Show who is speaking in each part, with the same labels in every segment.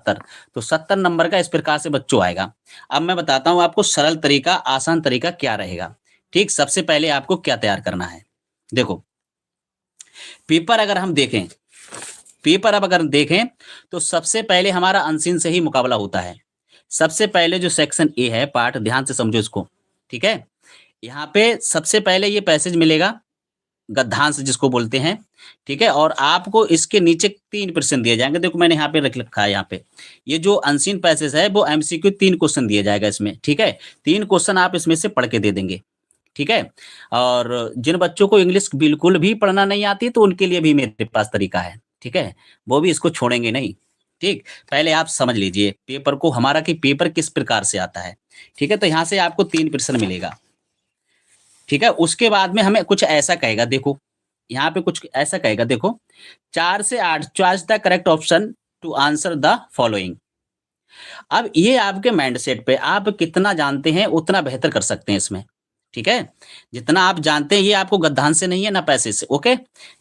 Speaker 1: 70, तो 70 नंबर का इस प्रकार से बच्चों आएगा। अब मैं बताता हूँ आपको सरल तरीका, आसान तरीका क्या रहेगा। ठीक, सबसे पहले आपको क्या तैयार करना है। देखो, पेपर अगर हम देखें, पेपर अब अगर देखें तो सबसे पहले हमारा अनसीन से ही मुकाबला होता है। सबसे पहले जो सेक्शन ए है पार्ट, ध्यान से समझो इसको, ठीक है। यहाँ पे सबसे पहले ये पैसेज मिलेगा, गद्यांश जिसको बोलते हैं, ठीक है। और आपको इसके नीचे 3 प्रश्न दिए जाएंगे। देखो मैंने यहाँ पे रख रखा है, यहाँ पे ये जो अनसीन पैसेज है वो एमसीक्यू 3 क्वेश्चन दिए जाएगा इसमें, ठीक है। 3 क्वेश्चन आप इसमें से पढ़ के दे देंगे, ठीक है। और जिन बच्चों को इंग्लिश बिल्कुल भी पढ़ना नहीं आती तो उनके लिए भी मेरे पास तरीका है, ठीक है। वो भी इसको छोड़ेंगे नहीं, ठीक। पहले आप समझ लीजिए पेपर को हमारा, कि पेपर किस प्रकार से आता है, ठीक है। तो यहाँ से आपको 3 प्रश्न मिलेगा, ठीक है। उसके बाद में हमें कुछ ऐसा कहेगा, देखो यहाँ पे कुछ ऐसा कहेगा, देखो 4 से 8 choice the correct option to answer the following. अब ये आपके माइंडसेट पे, आप कितना जानते हैं उतना बेहतर कर सकते हैं इसमें, ठीक है। जितना आप जानते हैं ये आपको गद्यांश से नहीं है ना पैसे से, ओके।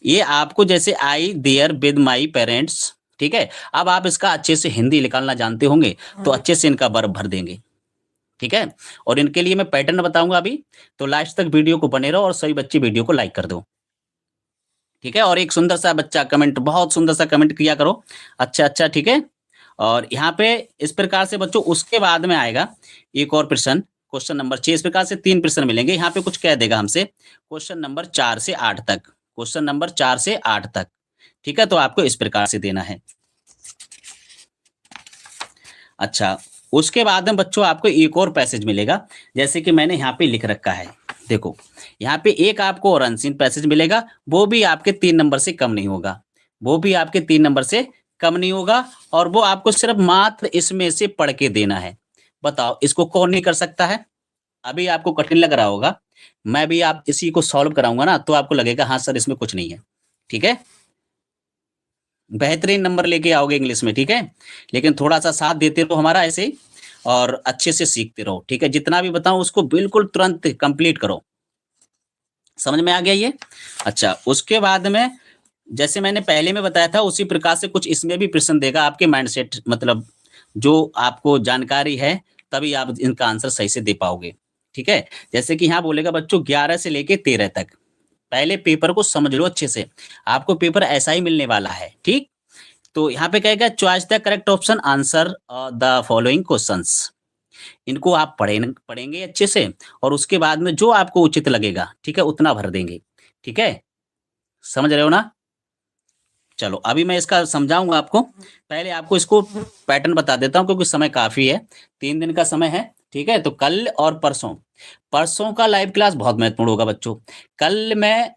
Speaker 1: ये आपको जैसे I there with my parents, ठीक है। अब आप इसका अच्छे से हिंदी निकालना जानते होंगे तो अच्छे से इनका वर्ब भर देंगे, ठीक है। और इनके लिए मैं पैटर्न बताऊंगा अभी, तो लास्ट तक वीडियो को बने रहो और सभी बच्चे वीडियो को लाइक कर दो, ठीक है। और एक सुंदर सा बच्चा कमेंट, बहुत सुंदर सा कमेंट किया करो, अच्छा अच्छा, ठीक है। और यहाँ पे इस प्रकार से बच्चों उसके बाद में आएगा एक और प्रश्न, क्वेश्चन नंबर 6। इस प्रकार से 3 प्रश्न मिलेंगे। यहाँ पे कुछ कह देगा हमसे क्वेश्चन नंबर 4 से 8 तक, क्वेश्चन नंबर 4 से 8 तक, ठीक है। तो आपको इस प्रकार से देना है। अच्छा, उसके बाद में बच्चों आपको एक और पैसेज मिलेगा, जैसे कि मैंने यहाँ पे लिख रखा है, देखो यहाँ पे एक आपको और अनसीन पैसेज मिलेगा, वो भी आपके 3 नंबर से कम नहीं होगा, वो भी आपके 3 नंबर से कम नहीं होगा। और वो आपको सिर्फ मात्र इसमें से पढ़ के देना है। बताओ इसको कौन नहीं कर सकता है। अभी आपको कठिन लग रहा होगा, मैं भी आप इसी को सॉल्व कराऊंगा ना तो आपको लगेगा हाँ सर इसमें कुछ नहीं है, ठीक है। बेहतरीन नंबर लेके आओगे इंग्लिश में, ठीक है। लेकिन थोड़ा सा साथ देते रहो हमारा ऐसे ही, और अच्छे से सीखते रहो, ठीक है। जितना भी बताऊं उसको बिल्कुल तुरंत कंप्लीट करो। समझ में आ गया ये? अच्छा, उसके बाद में जैसे मैंने पहले में बताया था उसी प्रकार से कुछ इसमें भी प्रश्न देगा, आपके माइंडसेट मतलब जो आपको जानकारी है तभी आप इनका आंसर सही से दे पाओगे, ठीक है। जैसे कि यहाँ बोलेगा बच्चों 11 से लेके 13 तक, पहले पेपर को समझ लो अच्छे से, आपको पेपर ऐसा ही मिलने वाला है, ठीक। तो यहाँ पे कहेगा choice the correct option, answer the following questions. इनको आप पढ़ेंगे अच्छे से और उसके बाद में जो आपको उचित लगेगा, ठीक है, उतना भर देंगे, ठीक है। समझ रहे हो ना? चलो अभी मैं इसका समझाऊंगा आपको। पहले आपको इसको पैटर्न बता देता हूँ क्योंकि समय काफी है, 3 दिन का समय है, ठीक है। तो कल और परसों, परसों का लाइव क्लास बहुत महत्वपूर्ण होगा बच्चों। कल मैं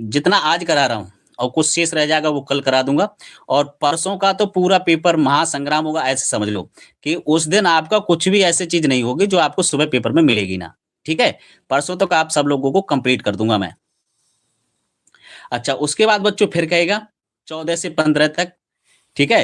Speaker 1: जितना आज करा रहा हूँ और कुछ शेष रह जाएगा वो कल करा दूंगा। और परसों का तो पूरा पेपर महासंग्राम होगा, ऐसे समझ लो कि उस दिन आपका कुछ भी ऐसी चीज नहीं होगी जो आपको सुबह पेपर में मिलेगी ना, ठीक है। परसों तक आप सब लोगों को कंप्लीट कर दूंगा मैं। अच्छा, उसके बाद बच्चों फिर कहेगा 14 से 15 तक, ठीक है।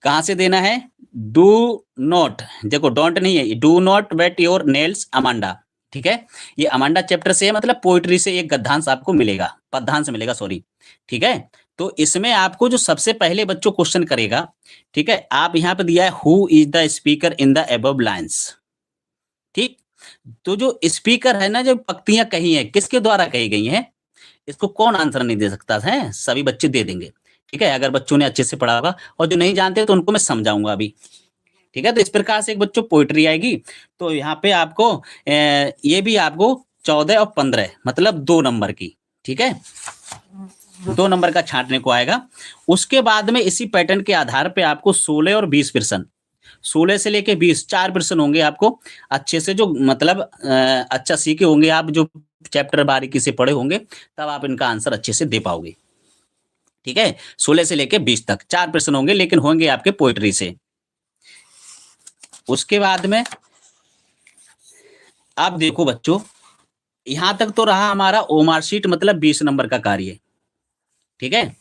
Speaker 1: कहां से देना है? डू नॉट, देखो डोंट नहीं है, do not wet your nails Amanda, ठीक है। ये अमांडा चैप्टर से है, मतलब पोइट्री से एक गद्यांश आपको मिलेगा, पद्यांश मिलेगा सॉरी, ठीक है। तो इसमें आपको जो सबसे पहले बच्चों क्वेश्चन करेगा, ठीक है, आप यहाँ पे दिया है who is the speaker in the above lines, ठीक। तो जो स्पीकर है ना, जो पंक्तियां कही है किसके द्वारा कही गई हैं, इसको कौन आंसर नहीं दे सकता है? सभी बच्चे दे देंगे, ठीक है, अगर बच्चों ने अच्छे से पढ़ा होगा। और जो नहीं जानते तो उनको मैं समझाऊंगा अभी, ठीक है। तो इस प्रकार से एक बच्चों पोइट्री आएगी। तो यहाँ पे आपको ये भी आपको 14 और 15 मतलब 2 नंबर की, ठीक है, 2 नंबर का छांटने को आएगा। उसके बाद में इसी पैटर्न के आधार पे आपको 16 और 20 प्रश्न, 16 से लेके 20 4 प्रश्न होंगे आपको अच्छे से, जो मतलब अच्छा सीखे होंगे आप, जो चैप्टर बारीकी से पढ़े होंगे, तब आप इनका आंसर अच्छे से दे पाओगे, ठीक है। 16 से लेके 20 तक 4 प्रश्न होंगे, लेकिन होंगे आपके पोइट्री से। उसके बाद में आप देखो बच्चों, यहां तक तो रहा हमारा ओमार शीट मतलब 20 नंबर का कार्य, ठीक है।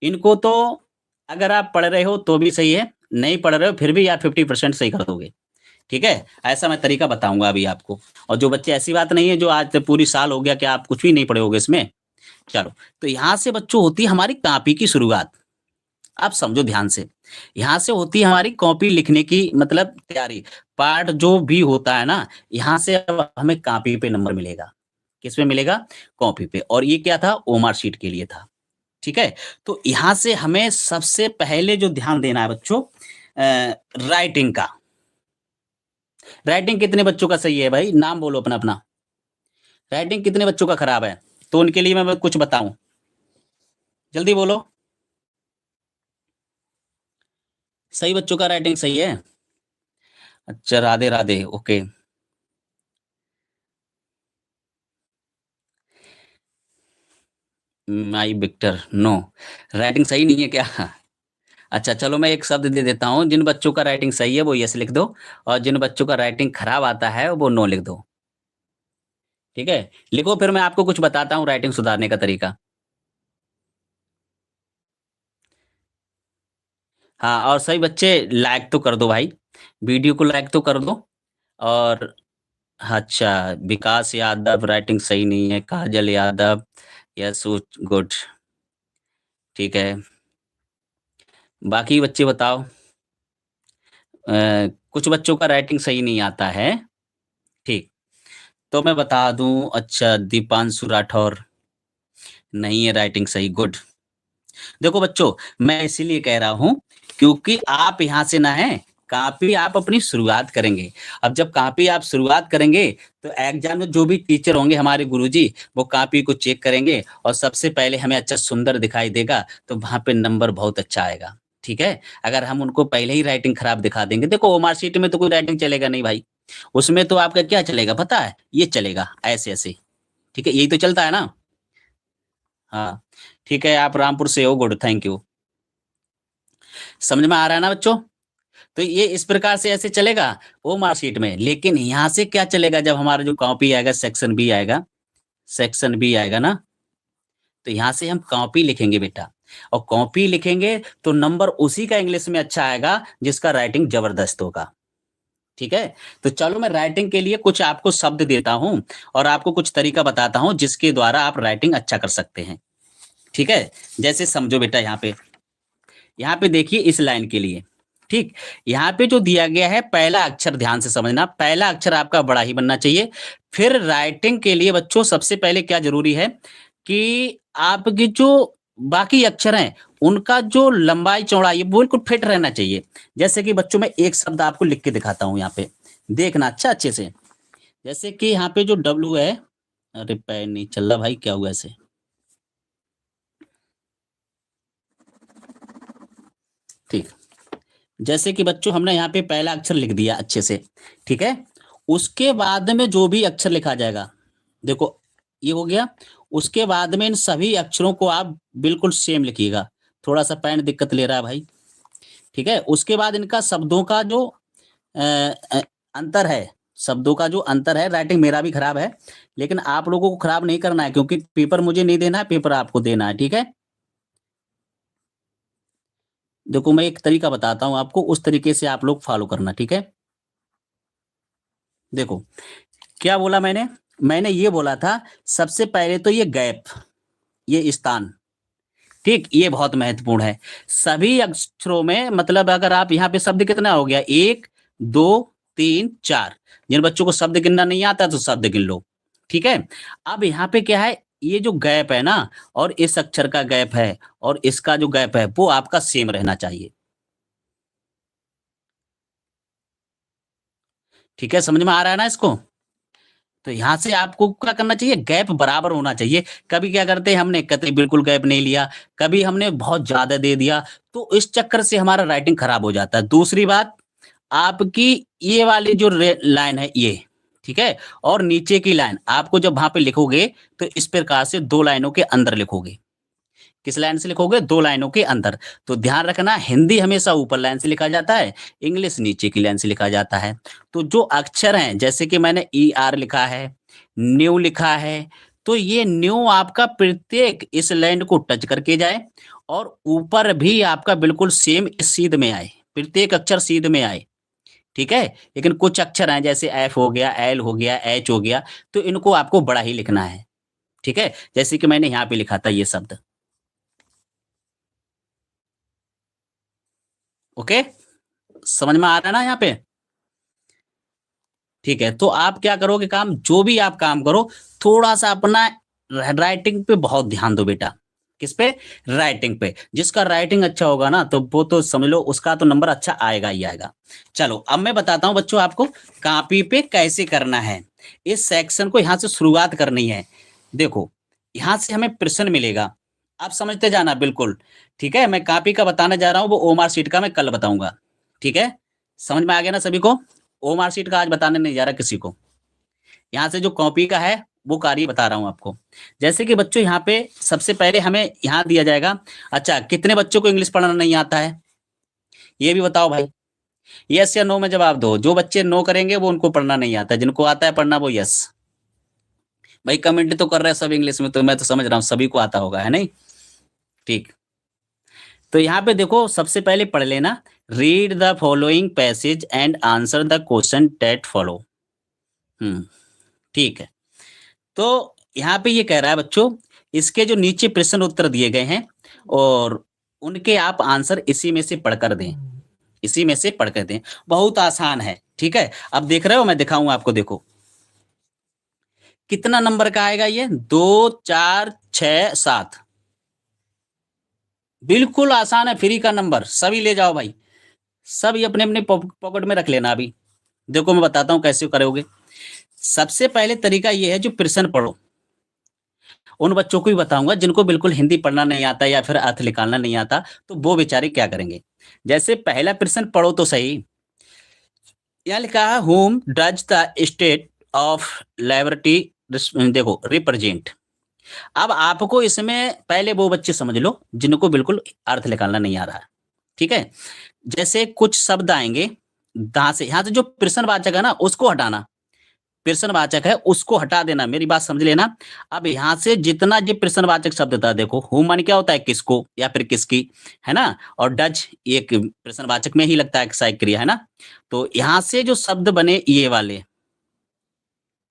Speaker 1: इनको तो अगर आप पढ़ रहे हो तो भी सही है, नहीं पढ़ रहे हो फिर भी यार 50% सही कर दोगे, ठीक है। ऐसा मैं तरीका बताऊंगा अभी आपको। और जो बच्चे, ऐसी बात नहीं है जो आज पूरी साल हो गया कि आप कुछ भी नहीं पढ़े होगे इसमें। चलो, तो यहां से बच्चों होती है हमारी कॉपी की शुरुआत। आप समझो ध्यान से। यहाँ से होती है हमारी कॉपी लिखने की मतलब तैयारी। पार्ट जो भी होता है ना, यहाँ से अब हमें कॉपी पे नंबर मिलेगा। किस पे मिलेगा? कॉपी पे। और ये क्या था? ओमार शीट के लिए था। ठीक है? तो यहाँ से हमें सबसे पहले जो ध्यान देना है बच्चों राइटिंग का। राइटिंग कितने बच्चों का सही है भाई? नाम बोलो अपना-अपना। राइटिंग कितने बच्चों का खराब है? तो उनके लिए मैं कुछ बताऊँ। जल्दी बोलो। सही बच्चों का राइटिंग सही है? अच्छा, राधे-राधे, ओके। माई विक्टर, नो। राइटिंग सही नहीं है क्या? अच्छा, चलो मैं एक शब्द दे देता हूँ, जिन बच्चों का राइटिंग सही है वो यस लिख दो और जिन बच्चों का राइटिंग खराब आता है वो नो लिख दो। ठीक है? लिखो फिर मैं आपको कुछ बताता हूँ राइटिंग सुधारने का तरीका। हाँ, और सही बच्चे लाइक तो कर दो भाई, वीडियो को लाइक तो कर दो। और अच्छा, विकास यादव राइटिंग सही नहीं है, काजल यादव, यस गुड, ठीक है। बाकी बच्चे बताओ। कुछ बच्चों का राइटिंग सही नहीं आता है, ठीक। तो मैं बता दूँ, अच्छा दीपांशु राठौर, नहीं है राइटिंग सही, गुड। देखो बच्चों, मैं इसीलिए कह रहा हूँ क्योंकि आप यहाँ से ना हैं, कॉपी आप अपनी शुरुआत करेंगे। अब जब कॉपी आप शुरुआत करेंगे, तो एग्ज़ाम में जो भी टीचर होंगे हमारे गुरुजी, वो कॉपी को चेक करेंगे और सबसे पहले हमें अच्छा सुंदर दिखाई देगा, तो वहाँ पे नंबर बहुत अच्छा आएगा, ठीक है? अगर हम उनको पहले ही राइटिंग खराब दिखा देंगे, देखो मार्कशीट में तो कोई राइटिंग चलेगा नहीं भाई, उसमें तो आपका क्या चलेगा पता है? ये चलेगा, ऐसे-ऐसे, ठीक है? यही तो चलता है ना? हाँ, ठीक है, आप रामपुर से हो, गुड, थैंक यू। समझ में आ रहा है ना बच्चों? तो ये इस प्रकार से ऐसे चलेगा वो मार्कशीट में, लेकिन यहाँ से क्या चलेगा जब हमारा जो कॉपी आएगा सेक्शन बी आएगा ना, तो यहाँ से हम कॉपी लिखेंगे बेटा और कॉपी लिखेंगे तो नंबर उसी का इंग्लिश में अच्छा आएगा जिसका राइटिंग ज़बरदस्त होगा, ठीक है? तो चलो मैं राइटिंग के लिए कुछ आपको शब्द देता हूँ और आपको कुछ तरीका बताता हूँ जिसके द्वारा आप राइटिंग अच्छा कर सकते हैं, ठीक है? जैसे समझो बेटा यहाँ पे देखिए इस लाइन के लिए, ठीक? यहाँ पे जो दिया गया है पहला अक्षर ध्यान से समझना, पहला अक्षर आपका बड़ा ही बनना चाहिए। फिर राइटिंग के लिए बच्चों सबसे पहले क्या ज़रूरी है कि आपकी जो बाकी अक्षर हैं, उनका जो लंबाई-चौड़ाई है वो बिल्कुल फिट रहना चाहिए। जैसे कि बच्चों मैं एक शब्द आपको लिख के दिखाता हूँ यहाँ पे, देखना अच्छा अच्छे से। जैसे कि यहाँ पे जो डब्लू है, अरे पैर नहीं चल रहा भाई, क्या हुआ इसे? ठीक। जैसे कि बच्चों हमने यहाँ पे पहला अक्षर लिख दिया अच्छे से, ठीक है? उसके बाद में जो भी अक्षर लिखा जाएगा, देखो ये हो गया, उसके बाद में इन सभी अक्षरों को आप बिल्कुल सेम लिखिएगा। थोड़ा-सा पेन दिक्कत ले रहा है भाई, ठीक है? उसके बाद इनका शब्दों का जो अ अ, अंतर है, शब्दों का जो अंतर है, राइटिंग मेरा भी खराब है, लेकिन आप लोगों को खराब नहीं करना है क्योंकि पेपर मुझे नहीं देना है, पेपर आपको देना है, ठीक है? देखो मैं एक तरीका बताता हूँ आपको, उस तरीके से आप लोग फॉलो करना, ठीक है? देखो, क्या बोला मैंने? मैंने ये बोला था सबसे पहले तो ये गैप, ये स्थान, ठीक? ये बहुत महत्वपूर्ण है। सभी अक्षरों में मतलब अगर आप यहाँ पे शब्द कितना हो गया 1, 2, 3, 4 जिन बच्चों को शब्द गिनना नहीं आता तो शब्द गिन लो, ठीक है? अब यहाँ पे क्या है, ये जो गैप है ना और इस अक्षर का गैप है और इसका जो गैप है वो आपका सेम रहना चाहिए, ठीक है? समझ में आ रहा है ना इसको? तो यहाँ से आपको क्या करना चाहिए, गैप बराबर होना चाहिए। कभी क्या करते हैं हमने कतई बिल्कुल गैप नहीं लिया, कभी हमने बहुत ज़्यादा दे दिया, तो इस चक्कर से हमारा राइटिंग खराब हो जाता है। दूसरी बात, आपकी ये वाली जो रे लाइन है ये, ठीक है? और नीचे की लाइन आपको जब वहाँ पे लिखोगे, तो इस प्रकार से 2 लाइनों के अंदर लिखोगे। किस लाइन से लिखोगे? 2 लाइनों के अंदर। तो ध्यान रखना हिंदी हमेशा ऊपर लाइन से लिखा जाता है, इंग्लिश नीचे की लाइन से लिखा जाता है। तो जो अक्षर हैं जैसे कि मैंने ईआर लिखा है, न्यू लिखा है, तो ये न्यू आपका प्रत्येक इस लाइन को टच करके जाए और ऊपर भी आपका बिल्कुल सेम इस सीध में आए, प्रत्येक अक्षर सीध में आए, ठीक है? लेकिन कुछ अक्षर हैं जैसे एफ हो गया, एल हो गया, एच हो गया, तो इनको आपको बड़ा ही लिखना है, ठीक है? जैसे कि मैंने यहाँ पे लिखा था ये शब्द। ओके, समझ में आ रहा है ना यहाँ पे? ठीक है, तो आप क्या करोगे काम, जो भी आप काम करो थोड़ा सा अपना राइटिंग पे बहुत ध्यान दो बेटा। किस पे? राइटिंग पे। जिसका राइटिंग अच्छा होगा ना तो वो तो समझ लो उसका तो नंबर अच्छा आएगा ही आएगा। चलो अब मैं बताता हूँ बच्चों आपको कॉपी पे कैसे करना है। इस सेक्शन को यहाँ से शुरुआत करनी है। देखो यहाँ से हमें प्रश्न मिलेगा, आप समझते जाना बिल्कुल। ठीक है, मैं कॉपी का बताने जा रहा हूँ, वो ओमार सीट का मैं कल बताऊंगा। ठीक है, समझ में आ गया ना सभी को? ओ मार्कशीट का आज बताने नहीं जा रहा किसी को। यहाँ से जो कॉपी का है वो कार्य बता रहा हूँ आपको। जैसे कि बच्चों यहाँ पे सबसे पहले हमें यहाँ दिया जाएगा, अच्छा कितने बच्चों को इंग्लिश पढ़ना नहीं आता है ये भी बताओ भाई। यस या नो में जवाब दो। जो बच्चे नो करेंगे वो उनको पढ़ना नहीं आता, जिनको आता है पढ़ना वो यस। भाई कमेंट तो कर रहे हैं सब इंग्लिश में, तो मैं तो समझ रहा हूँ सभी को आता होगा, है नहीं? ठीक, तो यहाँ पे देखो सबसे पहले पढ़ लेना, read the following passage and answer the question that follow. ठीक है, तो यहाँ पे ये कह रहा है बच्चों, इसके जो नीचे प्रश्न उत्तर दिए गए हैं और उनके आप आंसर इसी में से पढ़कर दें, इसी में से पढ़कर दें। बहुत आसान है। ठीक है, अब देख रहे हो, मैं दिखाऊंगा आपको। देखो कितना नंबर का आएगा ये, 2 4 6 7। बिल्कुल आसान है, फ्री का नंबर, सभी ले जाओ भाई, सभी अपने अपने पॉकेट में रख लेना। अभी देखो मैं बताता हूँ कैसे करोगे। सबसे पहले तरीका ये है, जो प्रश्न पढ़ो उन बच्चों को भी बताऊंगा जिनको बिल्कुल हिंदी पढ़ना नहीं आता या फिर अर्थ निकालना नहीं आता, तो वो बेचारे क्या करेंगे। जैसे पहला प्रश्न पढ़ो तो सही। यहाँ लिखा है, home does the state of liberty देखो रिप्रेजेंट। अब आपको इसमें पहले वो बच्चे समझ लो जिनको बिल्कुल अर्थ निकालना नहीं आ रहा है। ठीक है, जैसे कुछ शब्द आएंगे यहाँ से, यहाँ से जो प्रश्नवाचक है ना उसको हटाना, प्रश्नवाचक है उसको हटा देना, मेरी बात समझ लेना। अब यहाँ से जितना जो प्रश्नवाचक शब्द था, देखो हु माने क्या होता है, किसको या फिर किसकी, है ना? और डज एक प्रश्नवाचक में ही लगता है सहायक क्रिया, है ना? तो यहाँ से जो शब्द बने ये वाले,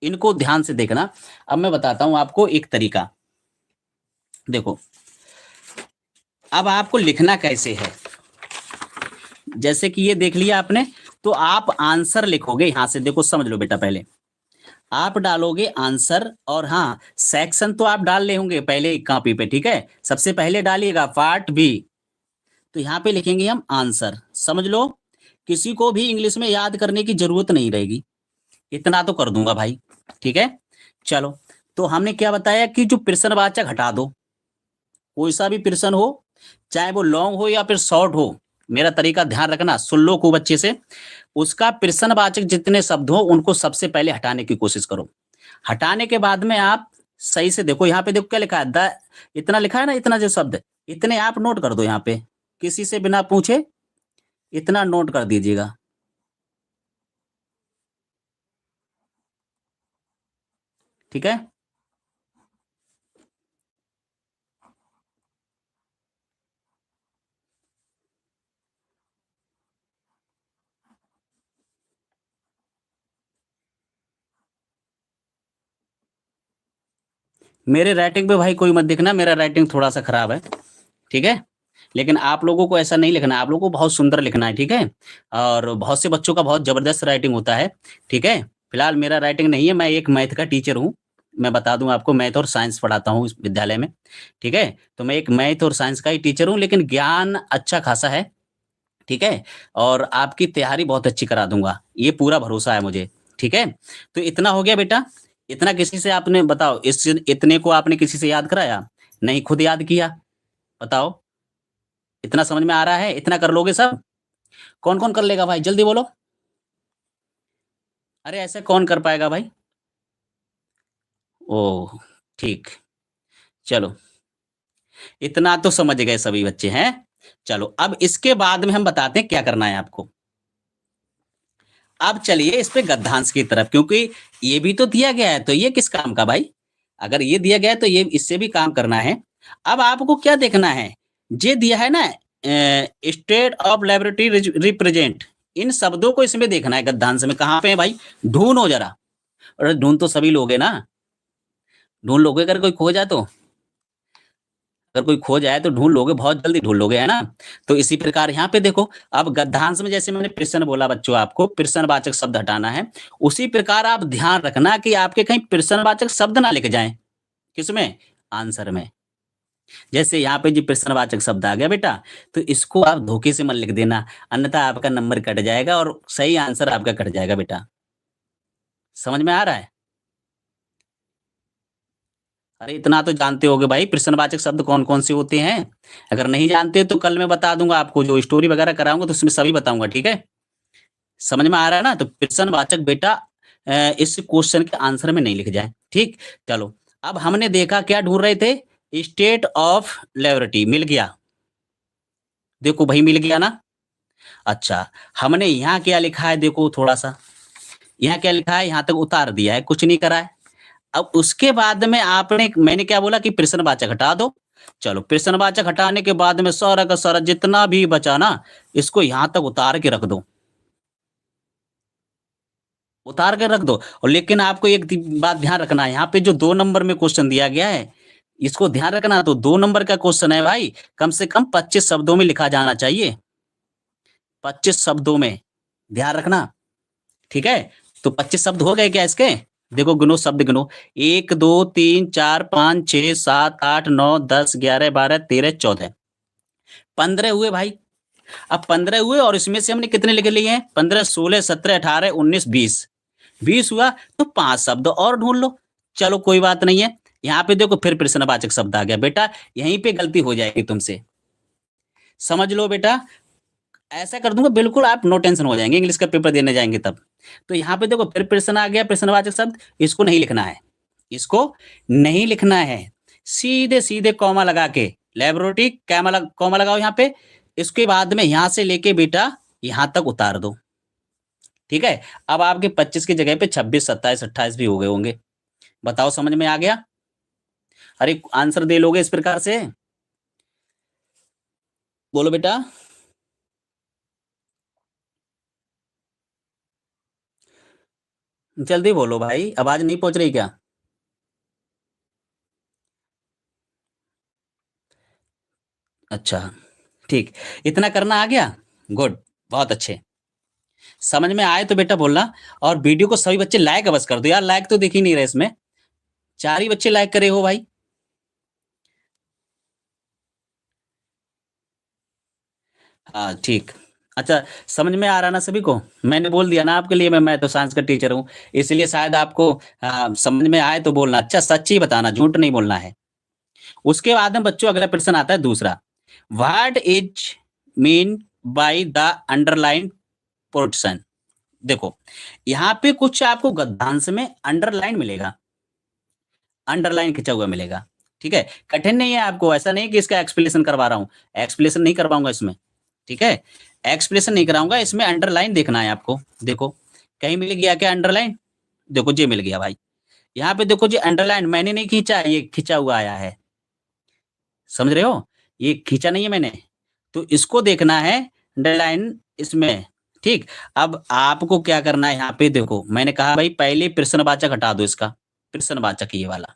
Speaker 1: इनको ध्यान से देखना। अब मैं बताता हूं आपको एक तरीका। देखो अब आपको लिखना कैसे है, जैसे कि ये देख लिया आपने, तो आप आंसर लिखोगे यहाँ से। देखो समझ लो बेटा, पहले आप डालोगे आंसर, और हाँ सेक्शन तो आप डाल ले होंगे पहले एक कॉपी पे। ठीक है, सबसे पहले डालिएगा पार्ट बी, तो यहाँ पे लिखेंगे हम आंसर। समझ लो, किसी को भी इंग्लिश में याद करने की जरूरत नहीं रहेगी, इतना तो कर दूंगा भाई। ठीक है, चलो तो हमने क्या बताया कि जो प्रश्नवाचक हटा दो, कोई सा भी प्रश्न हो, चाहे वो लॉन्ग हो या फिर शॉर्ट हो, मेरा तरीका ध्यान रखना, सुन लो खूब अच्छे से। उसका प्रश्नवाचक जितने शब्द हो उनको सबसे पहले हटाने की कोशिश करो। हटाने के बाद में आप सही से देखो, यहाँ पे देखो क्या लिखा है, द, इतना लिखा है ना, इतना जो शब्द, इतने आप नोट कर दो यहाँ पे, किसी से बिना पूछे इतना नोट कर दीजिएगा। ठीक है, मेरे राइटिंग पे भाई कोई मत देखना, मेरा राइटिंग थोड़ा सा खराब है। ठीक है, लेकिन आप लोगों को ऐसा नहीं लिखना है, आप लोगों को बहुत सुंदर लिखना है। ठीक है, और बहुत से बच्चों का बहुत जबरदस्त राइटिंग होता है। ठीक है, फिलहाल मेरा राइटिंग नहीं है, मैं एक मैथ का टीचर हूँ। मैं बता दूं आपको, मैथ और साइंस पढ़ाता हूँ इस विद्यालय में। ठीक है, तो मैं एक मैथ और साइंस का ही टीचर हूँ, लेकिन ज्ञान अच्छा खासा है। ठीक है, और आपकी तैयारी बहुत अच्छी करा दूंगा, ये पूरा भरोसा है मुझे। ठीक है, तो इतना हो गया बेटा। इतना किसी से आपने बताओ, इस इतने को आपने किसी से याद कराया? नहीं, खुद याद किया? बताओ, इतना समझ में आ रहा है? इतना कर लोगे सब? कौन कौन कर लेगा भाई, जल्दी बोलो। अरे ऐसे कौन कर पाएगा भाई? ओह, ठीक, चलो इतना तो समझ गए सभी बच्चे हैं। चलो अब इसके बाद में हम बताते हैं क्या करना है आपको। अब चलिए इस पे गद्यांश की तरफ, क्योंकि ये भी तो दिया गया है, तो ये किस काम का भाई? अगर ये दिया गया है तो ये इससे भी काम करना है। अब आपको क्या देखना है, ये दिया है ना, स्टेट ऑफ लेबोरेटरी रिप्रेजेंट, इन शब्दों को इसमें देखना है गद्यांश में। कहाँ पे है भाई? ढूंढो जरा। अरे ढूंढ तो सभी लोगे ना, ढूंढ लोगे, अगर कोई खो जाए तो। अगर कोई खो जाए तो ढूंढ लोगे, बहुत जल्दी ढूंढ लोगे, है ना। तो इसी प्रकार यहाँ पे देखो, अब गद्यांश में जैसे मैंने प्रश्न बोला बच्चों, आपको प्रश्नवाचक शब्द हटाना है, उसी प्रकार आप ध्यान रखना कि आपके कहीं प्रश्नवाचक शब्द ना लिख जाएं। किसमें? आंसर में। जैसे यहाँ पे जो प्रश्नवाचक शब्द आ गया बेटा, तो इसको आप धोखे से मत लिख देना, अन्यथा आपका नंबर कट जाएगा और सही आंसर आपका कट जाएगा बेटा। समझ में आ रहा है? अरे इतना तो जानते होगे भाई, प्रश्नवाचक शब्द कौन कौन से होते हैं। अगर नहीं जानते तो कल मैं बता दूंगा आपको, जो स्टोरी वगैरह कराऊंगा तो उसमें सभी बताऊंगा, ठीक है। समझ में आ रहा है ना। तो प्रश्नवाचक बेटा इस क्वेश्चन के आंसर में नहीं लिख जाए, ठीक। चलो, अब हमने देखा क्या ढूंढ रहे थे, स्टेट ऑफ लेबोरेटरी मिल गया। देखो भाई मिल गया ना। अच्छा, हमने यहाँ क्या लिखा है, देखो थोड़ा सा यहाँ क्या लिखा है, यहाँ तक उतार दिया है, कुछ नहीं करा है। अब उसके बाद में मैंने क्या बोला कि प्रश्नवाचक हटा दो। चलो, प्रश्नवाचक हटाने के बाद में सारा का सारा जितना भी बचा ना, इसको यहाँ तक उतार के रख दो, उतार के रख दो। और लेकिन आपको एक बात ध्यान रखना है, यहाँ पे जो 2 नंबर में क्वेश्चन दिया गया है, इसको ध्यान रखना। तो 2 नंबर का क्वेश्चन है भाई, कम से कम 25 शब्दों में लिखा जाना चाहिए, 25 शब्दों में, ध्यान रखना, ठीक है। तो 25 शब्द हो गए क्या इसके? देखो गिनो, शब्द गिनो, 1 2 3 4 5 6 7 8 9 10 11 12 13 14, 15 हुए भाई। अब 15 हुए और इसमें से हमने कितने लिख लिए हैं, 15 16 17 18 19 20, 20 हुआ तो 5 शब्द और ढूंढ लो। चलो कोई बात नहीं है। यहाँ पे देखो फिर प्रश्नवाचक शब्द आ गया बेटा, यहीं पे गलती हो जाएगी तुमसे, समझ लो बेटा। ऐसा कर दूंगा बिल्कुल, आप नो टेंशन हो जाएंगे, इंग्लिश का पेपर देने जाएंगे तब। तो यहाँ पे देखो फिर प्रश्न आ गया, प्रश्नवाचक शब्द, इसको नहीं लिखना है, इसको नहीं लिखना है, सीधे सीधे कॉमा लगा के लेबोरेटरी कॉमा लगाओ यहाँ पे। इसके बाद में यहाँ से लेके बेटा यहाँ तक उतार दो, ठीक है। अब आपके 25 की जगह पे 26 27 28 भी हो गए होंगे। बताओ समझ में आ गया? अरे आंसर दे लोगे इस प्रकार से? बोलो बेटा। जल्दी बोलो भाई, आवाज नहीं पहुंच रही क्या? अच्छा, ठीक, इतना करना आ गया, गुड, बहुत अच्छे। समझ में आए तो बेटा बोलना। और वीडियो को सभी बच्चे लाइक अवश्य कर दो यार, लाइक तो दिख ही नहीं रहे इसमें, 4 ही बच्चे लाइक करे हो भाई। हाँ ठीक। अच्छा, समझ में आ रहा ना सभी को? मैंने बोल दिया ना आपके लिए, मैं तो साइंस का टीचर हूँ, इसलिए शायद आपको समझ में आए तो बोलना। अच्छा, सच ही बताना, झूठ नहीं बोलना है। उसके बाद में बच्चों अगला प्रश्न आता है दूसरा, what is mean by the underline portion. देखो, यहाँ पे कुछ आपको गद्यांश में अंडरलाइन मिलेगा, अंडरलाइन खिंचा हुआ मिलेगा, ठीक है। कठिन नहीं है आपको, ऐसा नहीं कि इसका एक्सप्लेनेशन करवा रहा हूँ, एक्सप्लेनेशन नहीं करवाऊंगा इसमें, ठीक है। एक्सप्लेनेशन नहीं कराऊंगा इसमें, अंडरलाइन देखना है आपको। देखो कहीं मिल गया क्या अंडरलाइन? देखो जी मिल गया भाई। यहाँ पे देखो जी अंडरलाइन मैंने नहीं खींचा, ये खींचा हुआ आया है, समझ रहे हो, ये खींचा नहीं है मैंने। तो इसको देखना है अंडरलाइन इसमें, ठीक। अब आपको क्या करना है, यहाँ पे देखो मैंने कहा भाई पहले प्रश्नवाचक हटा दो, इसका प्रश्नवाचक ये वाला,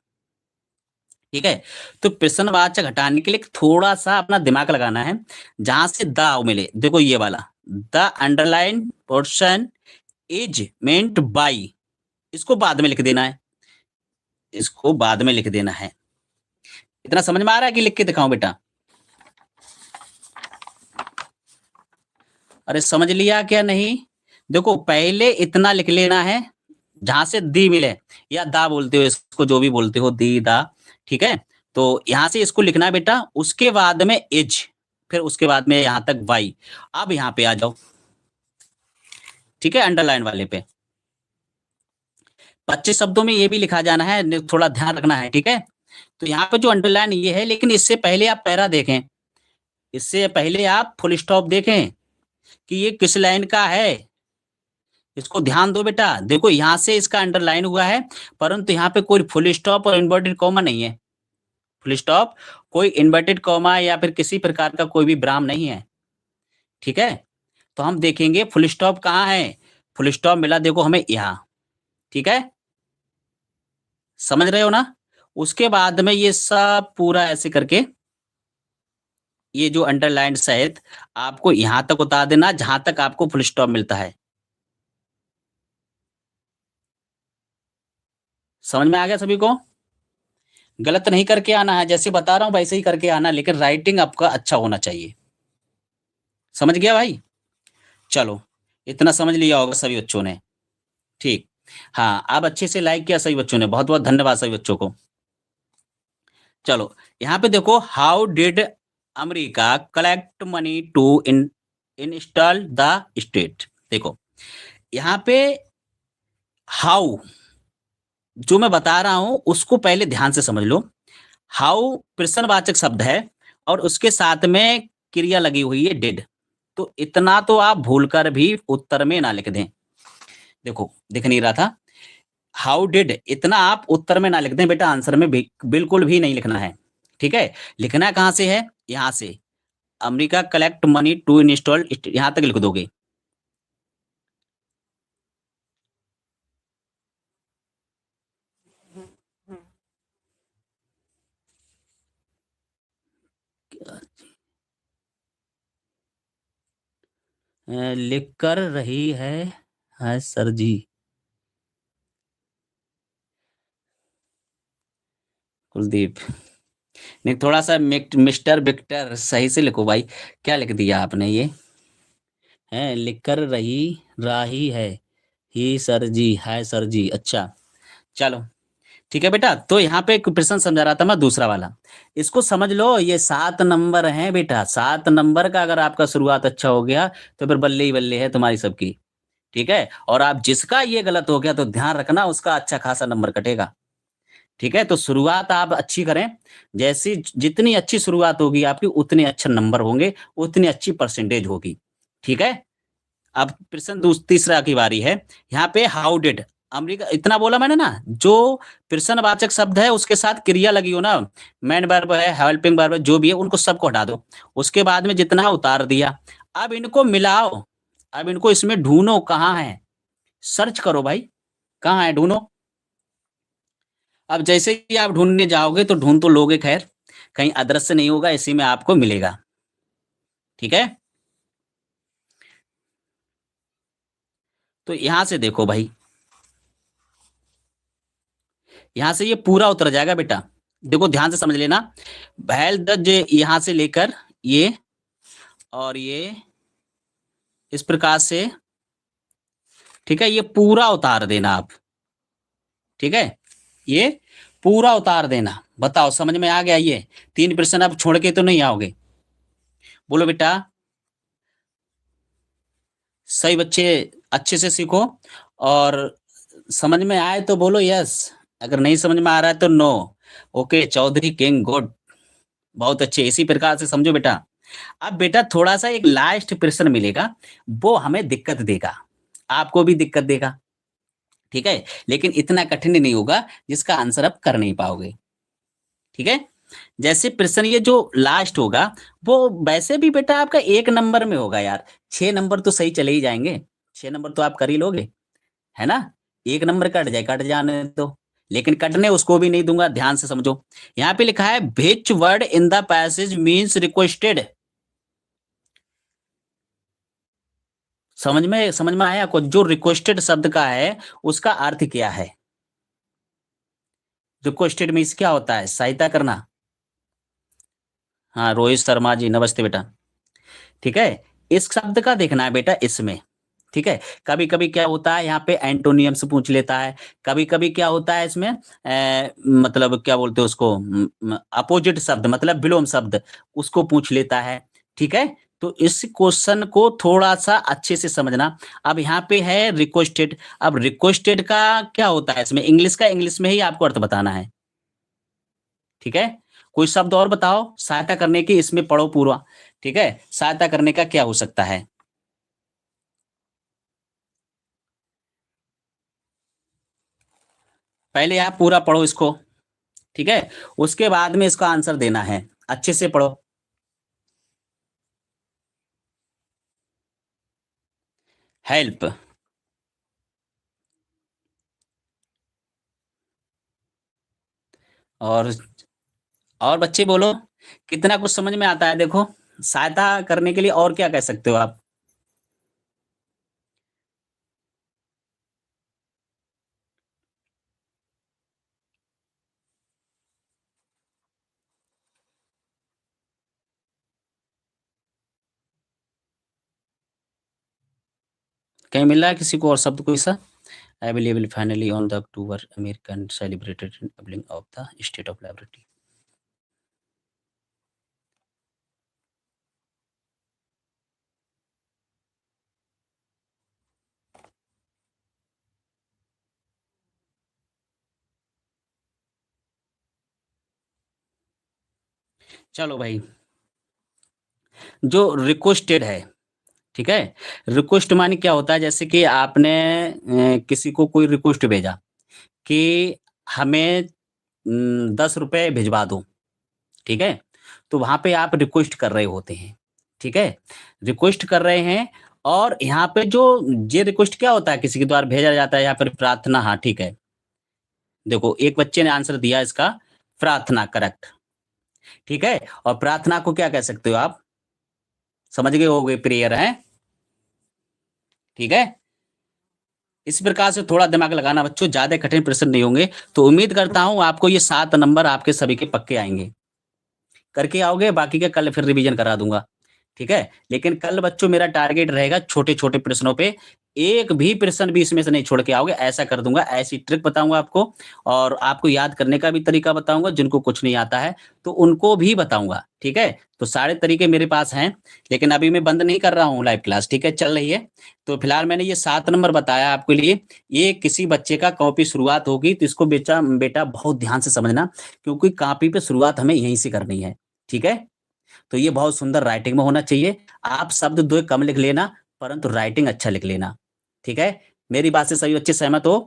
Speaker 1: ठीक है। तो प्रश्नवाचक हटाने के लिए थोड़ा सा अपना दिमाग लगाना है, जहां से द मिले, देखो ये वाला, the underline portion is meant by, इसको बाद में लिख देना है, इसको बाद में लिख देना है। इतना समझ में आ रहा है कि लिख के दिखाऊं बेटा? अरे समझ लिया क्या नहीं? देखो पहले इतना लिख लेना है, जहां से दी मिले, या दा बोलते हो इसको, जो भी बोलते हो, दी दा, ठीक है। तो यहां से इसको लिखना है बेटा, उसके बाद में इज, फिर उसके बाद में यहां तक वाई। अब यहाँ पे आ जाओ, ठीक है, अंडरलाइन वाले पे 25 शब्दों में ये भी लिखा जाना है, थोड़ा ध्यान रखना है, ठीक है। तो यहाँ पे जो अंडरलाइन ये है, लेकिन इससे पहले आप पैरा देखें, इससे पहले आप फुल स्टॉप देखें कि ये किस लाइन का है, इसको ध्यान दो बेटा। देखो यहाँ से इसका अंडरलाइन हुआ है, परंतु यहाँ पे कोई फुल स्टॉप और इन्वर्टेड कॉमा नहीं है, फुल स्टॉप, कोई इन्वर्टेड कॉमा या फिर किसी प्रकार का कोई भी विराम नहीं है, ठीक है। तो हम देखेंगे फुल स्टॉप कहाँ है, फुल स्टॉप मिला देखो हमें यहाँ, ठीक है, समझ रहे हो ना। उसके बाद में ये सब पूरा ऐसे करके ये जो अंडरलाइन सहित आपको यहां तक उतार देना जहां तक आपको फुल स्टॉप मिलता है। समझ में आ गया सभी को? गलत नहीं करके आना है, जैसे बता रहा हूं वैसे ही करके आना, लेकिन राइटिंग आपका अच्छा होना चाहिए। समझ गया भाई? चलो, इतना समझ लिया होगा सभी बच्चों ने। ठीक। हाँ, अब अच्छे से लाइक किया सभी बच्चों ने, बहुत बहुत धन्यवाद सभी बच्चों को। चलो, यहाँ पे देखो, how did America collect money to install the state. देखो यहाँ पे हाउ जो मैं बता रहा हूं उसको पहले ध्यान से समझ लो। हाउ प्रश्नवाचक शब्द है और उसके साथ में क्रिया लगी हुई है डिड। तो इतना तो आप भूलकर भी उत्तर में ना लिख दें। देखो दिख नहीं रहा था। हाउ डिड इतना आप उत्तर में ना लिख दें बेटा, आंसर में बिल्कुल भी नहीं लिखना है। ठीक है, लिखना कहां से है? यहां से, America collect money to install, यहां तक लिख दोगे। लिख कर रही है सर जी। कुलदीप, नहीं थोड़ा सा मिस्टर विक्टर सही से लिखो भाई। क्या लिख दिया आपने ये? है लिख कर राही है ही सर जी, है सर जी। अच्छा, चलो ठीक है बेटा। तो यहाँ पे एक प्रश्न समझा रहा था मैं, दूसरा वाला। इसको समझ लो, ये 7 नंबर है बेटा। 7 नंबर का अगर आपका शुरुआत अच्छा हो गया तो फिर बल्ले ही बल्ले है तुम्हारी सबकी। ठीक है, और आप जिसका ये गलत हो गया तो ध्यान रखना उसका अच्छा खासा नंबर कटेगा। ठीक है, तो शुरुआत आप अच्छी करें। जैसी जितनी अच्छी शुरुआत होगी आपकी उतने अच्छे नंबर होंगे, उतनी अच्छी परसेंटेज होगी। ठीक है। अब प्रश्न तीसरा की बारी है। यहाँ पे हाउ डिड अमेरिका, इतना बोला मैंने ना, जो प्रश्नवाचक शब्द है उसके साथ क्रिया लगी हो ना, मैन वर्ब है, हेल्पिंग वर्ब है, जो भी है उनको सबको हटा दो। उसके बाद में जितना उतार दिया। अब इनको मिलाओ। अब इनको इसमें ढूंढो कहाँ है। सर्च करो भाई, कहाँ है ढूंढो। अब जैसे ही आप ढूंढने जाओगे तो ढूंढ तो लोगे, खैर कहीं अदृश्य नहीं होगा, इसी में आपको मिलेगा। ठीक है, तो यहां से देखो भाई, यहां से ये पूरा उतर जाएगा बेटा। देखो ध्यान से समझ लेना। भैल दज यहां से लेकर ये, और ये इस प्रकार से। ठीक है, ये पूरा उतार देना आप। ठीक है, ये पूरा उतार देना। बताओ समझ में आ गया? ये 3 प्रश्न आप छोड़ के तो नहीं आओगे? बोलो बेटा। सही बच्चे, अच्छे से सीखो। और समझ में आए तो बोलो यस, अगर नहीं समझ में आ रहा है तो no. Okay Chaudhary king, good, बहुत अच्छे, इसी प्रकार से समझो बेटा। अब बेटा थोड़ा सा एक लास्ट प्रश्न मिलेगा, वो हमें दिक्कत देगा, आपको भी दिक्कत देगा। ठीक है, लेकिन इतना कठिन नहीं होगा जिसका आंसर आप कर नहीं पाओगे। ठीक है, जैसे प्रश्न ये जो लास्ट होगा, वो वैसे भी बेटा आपका 1 नंबर में होगा यार। 6 नंबर तो सही चले ही जाएंगे, 6 नंबर तो आप कर ही लोगे, है ना? 1 नंबर कट जाए, कट जाने तो, लेकिन कटने उसको भी नहीं दूंगा, ध्यान से समझो। यहाँ पे लिखा है which word in the passage means requested. समझ में आया आपको? जो रिक्वेस्टेड शब्द का है उसका अर्थ क्या है? रिक्वेस्टेड मीन्स क्या होता है? सहायता करना। हाँ रोहित शर्मा जी, नमस्ते बेटा। ठीक है, इस शब्द का देखना है बेटा इसमें। ठीक है, कभी कभी क्या होता है यहाँ पे एंटोनियम से पूछ लेता है। कभी कभी क्या होता है इसमें मतलब क्या बोलते हैं उसको, अपोजिट शब्द मतलब विलोम शब्द, उसको पूछ लेता है। ठीक है, तो इस क्वेश्चन को थोड़ा सा अच्छे से समझना। अब यहाँ पे है रिक्वेस्टेड। अब रिक्वेस्टेड का क्या होता है इसमें, इंग्लिश का इंग्लिश में ही आपको अर्थ बताना है। ठीक है, कोई शब्द और बताओ सहायता करने की, इसमें पढ़ो पूरा। ठीक है, सहायता करने का क्या हो सकता है? पहले आप पूरा पढ़ो इसको। ठीक है, उसके बाद में इसका आंसर देना है, अच्छे से पढ़ो। हेल्प। और और बच्चे बोलो, कितना कुछ समझ में आता है देखो। सहायता करने के लिए और क्या कह सकते हो आप? कहीं मिल रहा है किसी को और शब्द कोई सा? Available finally on the October American celebrated doubling of the state of liberty. चलो भाई, जो रिक्वेस्टेड है, ठीक है? रिक्वेस्ट माने क्या होता है, जैसे कि आपने किसी को कोई रिक्वेस्ट भेजा कि हमें 10 रुपए भिजवा दो, ठीक है? तो वहाँ पे आप रिक्वेस्ट कर रहे होते हैं, ठीक है? रिक्वेस्ट कर रहे हैं और यहाँ पे जो ये रिक्वेस्ट क्या होता है, किसी के द्वारा भेजा जाता है या फिर प्रार्थना, हाँ, ठीक है। देखो, एक बच्चे ने आंसर दिया इसका प्रार्थना, करेक्ट, ठीक है? और प्रार्थना को क्या कह सकते हो आप? समझ गए होगे, प्रेयर है, ठीक है? इस प्रकार से थोड़ा दिमाग लगाना बच्चों, ज्यादा कठिन प्रश्न नहीं होंगे। तो उम्मीद करता हूं आपको ये 7 नंबर आपके सभी के पक्के आएंगे। करके आओगे, बाकी का कल फिर रिवीजन करा दूंगा, ठीक है? लेकिन कल बच्चों मेरा टारगेट रहेगा छोटे-छोटे प्रश्नों पे, एक भी प्रश्न भी इसमें से नहीं छोड़ के आओगे, ऐसा कर दूँगा, ऐसी ट्रिक बताऊँगा आपको और आपको याद करने का भी तरीका बताऊँगा, जिनको कुछ नहीं आता है, तो उनको भी बताऊँगा, ठीक है? तो सारे तरीके मेरे पास हैं, लेकिन अभी मैं बंद नहीं कर रहा हूँ लाइव क्लास, ठीक है? चल रही है। तो फिलहाल मैंने ये 7 नंबर बताया आपके लिए, ये किसी बच्चे का कॉपी शुरुआत होगी, तो इसको बेटा बहुत ध्यान से समझना, क्योंकि कॉपी पे शुरुआत हमें यहीं से करनी है, ठीक है? तो ये बहुत सुंदर राइटिंग में होना चाहिए। आप शब्द 2 कम लिख लेना, परंतु राइटिंग अच्छा लिख लेना, ठीक है? मेरी बात से सभी बच्चे सहमत हो?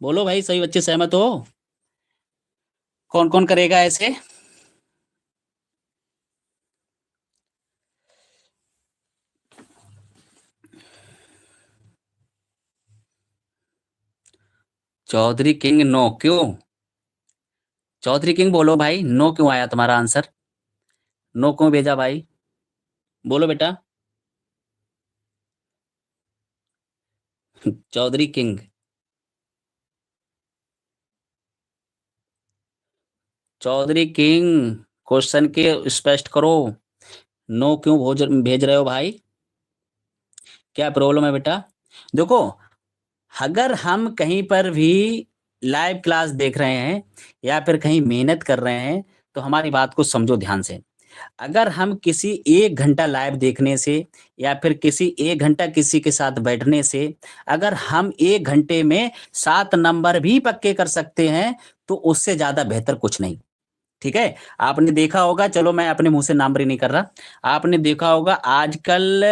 Speaker 1: बोलो भाई, सभी बच्चे सहमत हो? कौन-कौन करेगा ऐसे? चौधरी किंग नो, क्यों? चौधरी किंग बोलो भाई, नो क्यों आया तुम्हारा आंसर? नो क्यों भेजा भाई? बोलो बेटा। Chaudhary king, Chaudhary king, question के स्पष्ट करो। नो क्यों भेज रहे हो भाई? क्या प्रॉब्लम है बेटा? देखो, अगर हम कहीं पर भी लाइव क्लास देख रहे हैं या फिर कहीं मेहनत कर रहे हैं, तो हमारी बात को समझो ध्यान से। अगर हम किसी 1 घंटा लाइव देखने से या फिर किसी 1 घंटा किसी के साथ बैठने से, अगर हम 1 घंटे में 7 नंबर भी पक्के कर सकते हैं, तो उससे ज़्यादा बेहतर कुछ नहीं। ठीक है? आपने देखा होगा, चलो मैं अपने मुँह से नामबरी नहीं कर रहा। आपने देखा होगा आजकल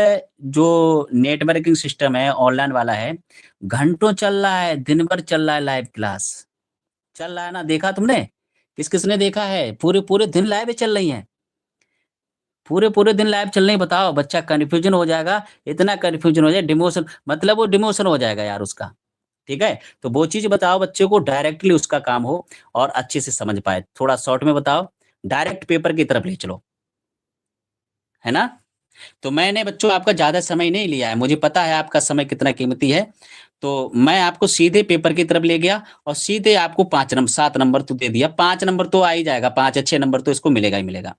Speaker 1: जो नेटवर्किंग सिस्टम है, ऑनलाइन वाला है, घंटों चल रहा है, दिन भर चल रहा है लाइव क्लास। चल रहा है ना, देखा तुमने? किस-किसने देखा है? पूरे-पूरे दिन लाइव चल रही हैं। पूरे-पूरे दिन लाइव चल रही हैं, बताओ बच्चा कन्फ्यूज़न हो जाएगा, इतना कन्फ्यूज़न हो जाए, डिमोशन मतलब वो डिमोशन हो जाएगा यार उसका। ठीक है? तो वो चीज़ बताओ बच्चे को, डायरेक्टली उसका काम हो और अच्छे से समझ पाए। थोड़ा शॉर्ट में बताओ, डायरेक्ट पेपर की तरफ ले चलो, है ना? तो मैंने बच्चों आपका ज़्यादा समय नहीं लिया है, मुझे पता है आपका समय कितना कीमती है। तो मैं आपको सीधे पेपर की तरफ ले गया और सीधे आपको 5 7 नंबर तो दे दिया, 5 नंबर तो आ ही जाएगा, 5 अच्छे नंबर तो इसको मिलेगा ही मिलेगा।